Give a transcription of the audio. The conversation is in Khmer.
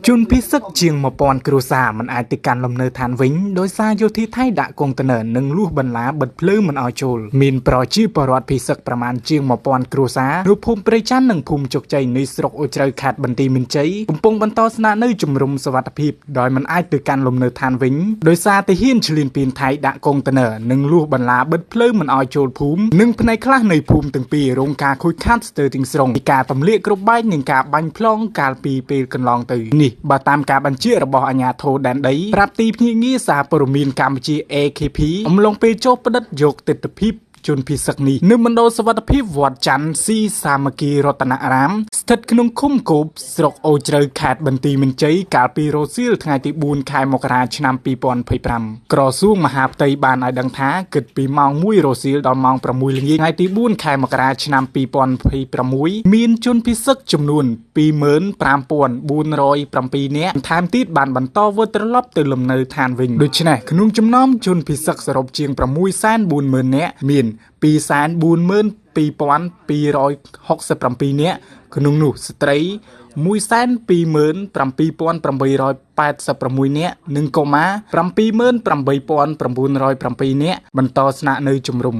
ជនពិសឹកជាង1000គ្រួសារមិនអាចទៅកាន់លំនៅឋានវិញដោយសារយោធាថៃដាក់កុងតឺន័រនិងលួសបន្លាបិទភ្លើងមិនឲ្យចូលមានប្រជាពលរដ្ឋពិសឹកប្រមាណជាង1000គ្រួសារនៅភូមិព្រៃច័ន្ទនិងភូមិជោគជ័យនៃស្រុកអូជ្រៅខេត្តបន្ទាយមានជ័យកំពុងបន្តស្នាក់នៅជំរំសុវត្ថិភាពដោយមិនអាចទៅកាន់លំនៅឋានវិញដោយសារទាហានឈ្លានពានថៃដាក់កុងតឺន័រនិងលួសបន្លាបិទភ្លើងមិនឲ្យចូលភូមិនិងផ្នែកខ្លះនៃភូមិទាំងពីររងការខូចខាតស្ទើរទាំងស្រុងពីការទម្លាក់គ្រាប់បែកនិងការបាញ់ផ្លងកាលពីពេលកន្លងទៅនេះបើតាមការបញ្ជារបស់អាជ្ញាធរដែនដីប្រាប់ទីភ្នាក់ងារសារព័ត៌មានកម្ពុជា AKP អំឡុងពេលចុះផ្តិតយកទិដ្ឋភាពជនពិសឹកនេះនៅមណ្ឌលសុវត្ថិភាពវត្តច័ន្ទស៊ីសាមគ្គីរតនអារាមស្ថិតក្នុងឃុំគោបស្រុកអូជ្រៅខេត្តបន្ទាយមានជ័យកាលពីរសៀលថ្ងៃទី4ខែមករាឆ្នាំ2025ក្រសួងមហាផ្ទៃបានឲ្យដឹងថាគិតពីម៉ោង1រសៀលដល់ម៉ោង6ល្ងាចថ្ងៃទី4ខែមករាឆ្នាំ2026មានជនពិសឹកចំនួន25407នាក់ថែមទៀតបានបន្តវិលត្រឡប់ទៅលំនៅឋានវិញដូច្នេះក្នុងចំណោមជនពិសឹកសរុបជាង640,000នាក់មាន242,267 នាក់ក្នុងនោះស្ត្រី127,886 នាក់និងកុមារ78,907 នាក់បន្តស្នាក់នៅជំរំ